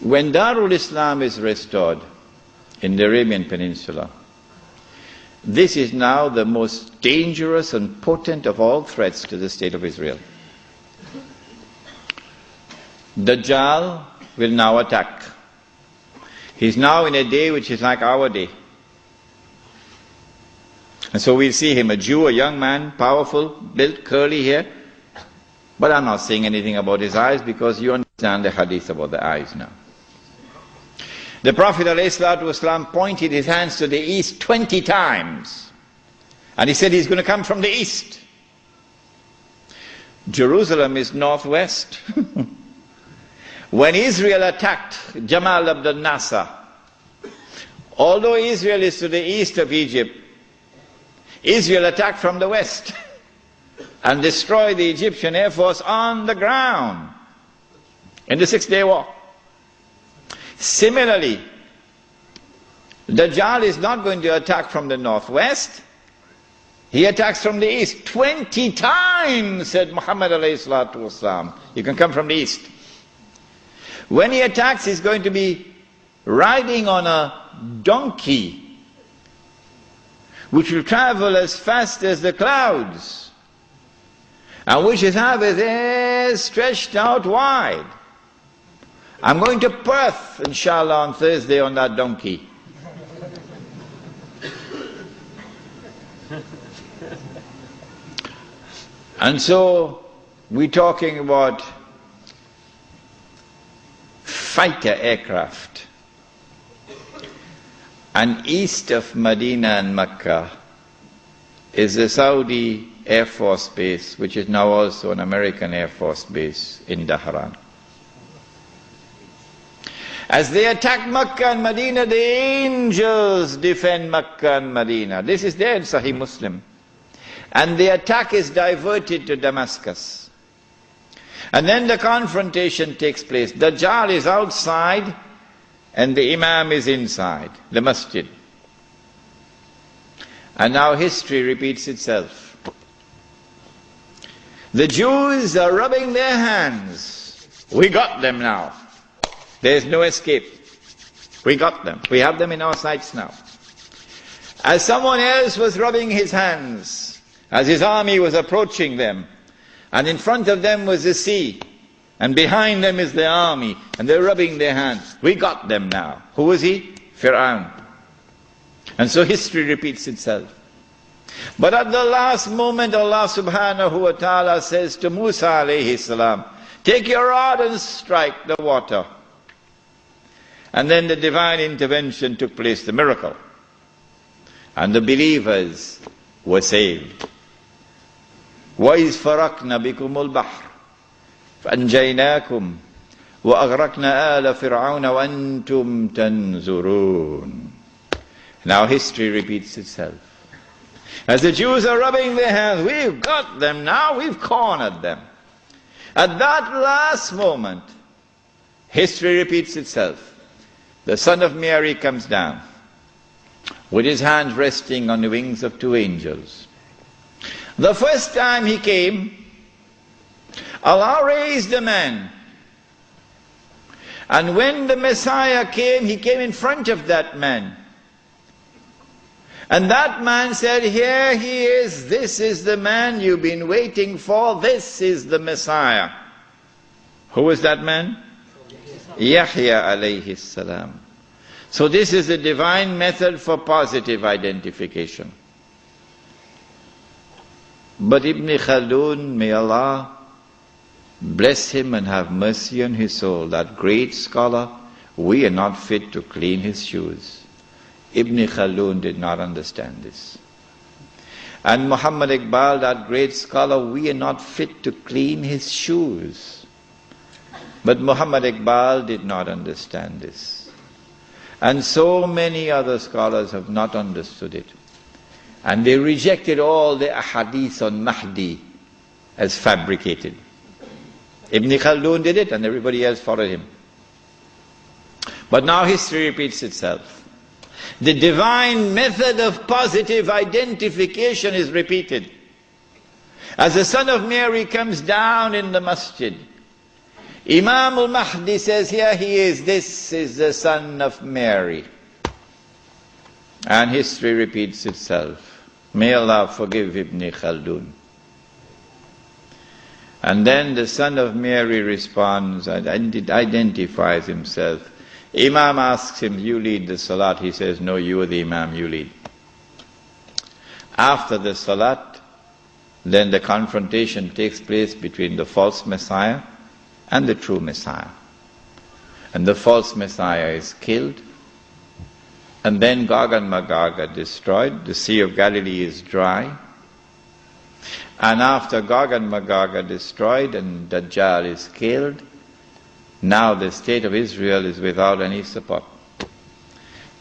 When Darul Islam is restored in the Arabian Peninsula, this is now the most dangerous and potent of all threats to the state of Israel. Dajjal will now attack. He's now in a day which is like our day. And so we'll see him, a Jew, a young man, powerful, built, curly hair. But I'm not saying anything about his eyes because you understand the hadith about the eyes now. The Prophet ﷺ pointed his hands to the east 20 times. And he said he's going to come from the east. Jerusalem is northwest. When Israel attacked Jamal Abdel Nasser, although Israel is to the east of Egypt, Israel attacked from the west and destroyed the Egyptian Air Force on the ground in the 6-day war. Similarly, Dajjal is not going to attack from the northwest. He attacks from the east. 20 times, said Muhammad alayhi salatu wasalam. You can come from the east. When he attacks, he's going to be riding on a donkey, which will travel as fast as the clouds, and which will have his ears stretched out wide. I'm going to Perth, inshallah, on Thursday on that donkey. And so, we're talking about fighter aircraft. And east of Medina and Mecca is the Saudi Air Force Base, which is now also an American Air Force Base in Dhahran. As they attack Mecca and Medina, the angels defend Mecca and Medina. This is there in Sahih Muslim. And the attack is diverted to Damascus. And then the confrontation takes place. Dajjal is outside and the Imam is inside the masjid. And now history repeats itself. The Jews are rubbing their hands. We got them now. There's no escape. We got them. We have them in our sights now. As someone else was rubbing his hands, as his army was approaching them, and in front of them was the sea, and behind them is the army, and they're rubbing their hands. We got them now. Who was he? Fir'aun. And so history repeats itself. But at the last moment, Allah subhanahu wa ta'ala says to Musa alayhi salam, take your rod and strike the water. And then the divine intervention took place, the miracle. And the believers were saved. وَإِذْ فَرَقْنَا بِكُمُ الْبَحْرِ فَأَنْجَيْنَاكُمْ وَأَغْرَقْنَا آلَ فِرْعَوْنَ وَأَنْتُمْ تَنْظُرُونَ. Now history repeats itself. As the Jews are rubbing their hands, we've got them now, we've cornered them. At that last moment, history repeats itself. The Son of Mary comes down with his hands resting on the wings of two angels. The first time he came, Allah raised a man. And when the Messiah came, he came in front of that man. And that man said, here he is, this is the man you've been waiting for, this is the Messiah. Who was that man? Yahya alayhi salam. So this is a divine method for positive identification. But Ibn Khaldun, may Allah bless him and have mercy on his soul, that great scholar, we are not fit to clean his shoes. Ibn Khaldun did not understand this. And Muhammad Iqbal, that great scholar, we are not fit to clean his shoes. But Muhammad Iqbal did not understand this. And so many other scholars have not understood it. And they rejected all the ahadith on Mahdi as fabricated. Ibn Khaldun did it and everybody else followed him. But now history repeats itself. The divine method of positive identification is repeated. As the Son of Mary comes down in the masjid, Imam Al-Mahdi says, here he is, this is the son of Mary. And history repeats itself. May Allah forgive Ibn Khaldun. And then the son of Mary responds, identifies himself. Imam asks him, you lead the salat. He says, no, you are the Imam, you lead. After the salat, then the confrontation takes place between the false Messiah and the true Messiah. And the false Messiah is killed. And then Gog and Magog are destroyed. The Sea of Galilee is dry. And after Gog and Magog are destroyed and Dajjal is killed, now the state of Israel is without any support.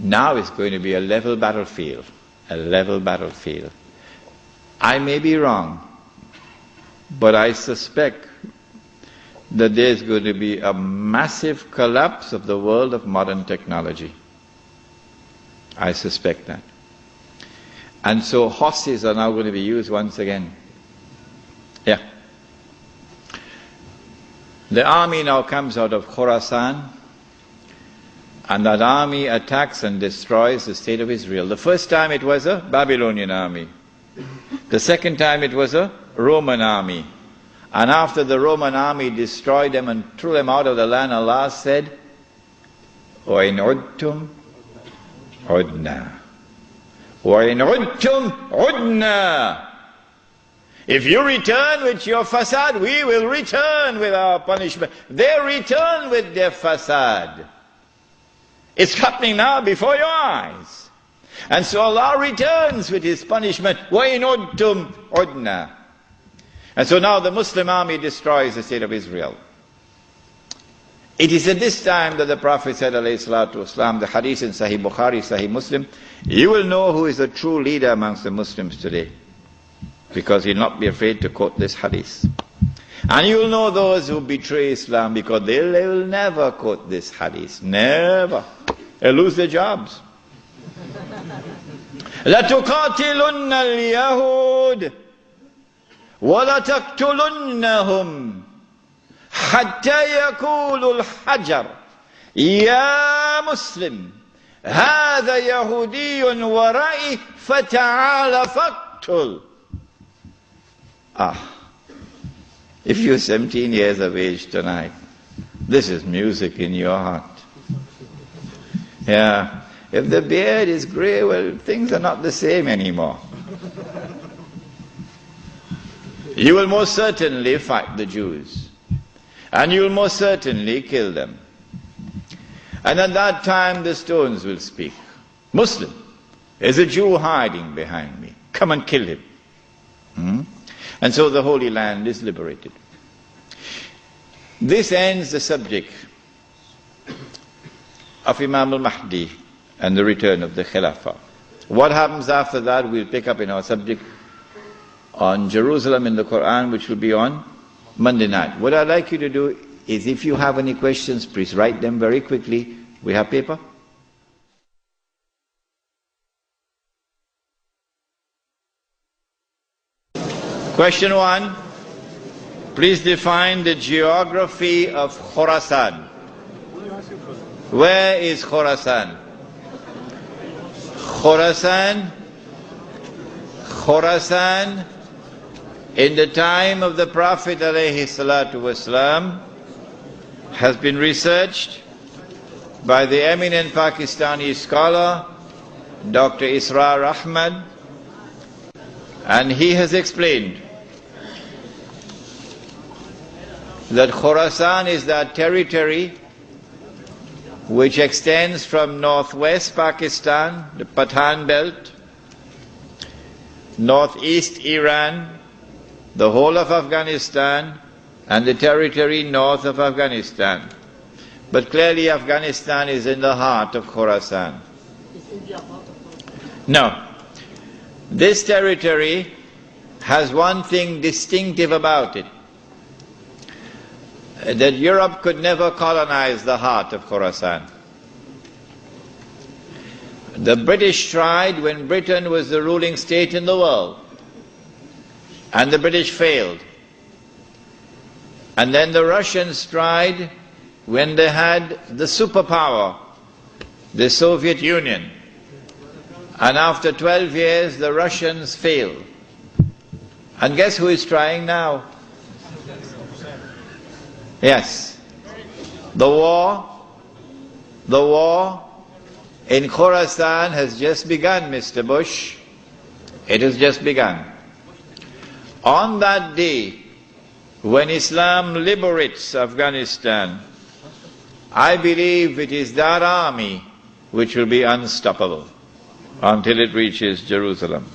Now it's going to be a level battlefield. A level battlefield. I may be wrong, but I suspect that there's going to be a massive collapse of the world of modern technology. I suspect that. And so horses are now going to be used once again. Yeah. The army now comes out of Khorasan, and that army attacks and destroys the state of Israel. The first time it was a Babylonian army. The second time it was a Roman army. And after the Roman army destroyed them and threw them out of the land, Allah said, وَإِنْ عُدْتُمْ عُدْنَا وَإِنْ عُدْتُمْ عُدْنَا. If you return with your fasad, we will return with our punishment. They return with their fasad. It's happening now before your eyes. And so Allah returns with His punishment. وَإِنْ عُدْتُمْ عُدْنَا. And so now the Muslim army destroys the state of Israel. It is at this time that the Prophet said, alayhi salatu wasalam, the hadith in Sahih Bukhari, Sahih Muslim, you will know who is the true leader amongst the Muslims today. Because you'll not be afraid to quote this hadith. And you will know those who betray Islam, because they will never quote this hadith. Never. They'll lose their jobs. لَتُقَاتِلُنَّ الْيَهُودِ وَلَتَقْتُلُنَّهُمْ حَتَّى يَقُولُ الْحَجَرُ يَا مُسْلِمْ هَذَا يَهُودِيٌّ وَرَائِي فَتَعَالَ فَاقْتُلْ. If you're 17 years of age tonight, this is music in your heart. Yeah. If the beard is grey, well, things are not the same anymore. You will most certainly fight the Jews. And you will most certainly kill them. And at that time the stones will speak. Muslim, there's a Jew hiding behind me. Come and kill him. And so the Holy Land is liberated. This ends the subject of Imam Al-Mahdi and the return of the Khilafah. What happens after that we'll pick up in our subject on Jerusalem in the Quran, which will be on Monday night. What I'd like you to do is, if you have any questions, please write them very quickly. We have paper? Question 1. Please define the geography of Khorasan. Where is Khorasan? Khorasan, in the time of the Prophet ﷺ, has been researched by the eminent Pakistani scholar, Dr. Israr Ahmad, and he has explained that Khorasan is that territory which extends from northwest Pakistan, the Pathan belt, northeast Iran, the whole of Afghanistan, and the territory north of Afghanistan. But clearly Afghanistan is in the heart of Khorasan. No. This territory has one thing distinctive about it, that Europe could never colonize the heart of Khorasan. The British tried when Britain was the ruling state in the world, and the British failed. And then the Russians tried when they had the superpower, the Soviet Union. And after 12 years, the Russians failed. And guess who is trying now? Yes. The war in Khorasan has just begun, Mr. Bush. It has just begun. On that day, when Islam liberates Afghanistan, I believe it is that army which will be unstoppable until it reaches Jerusalem.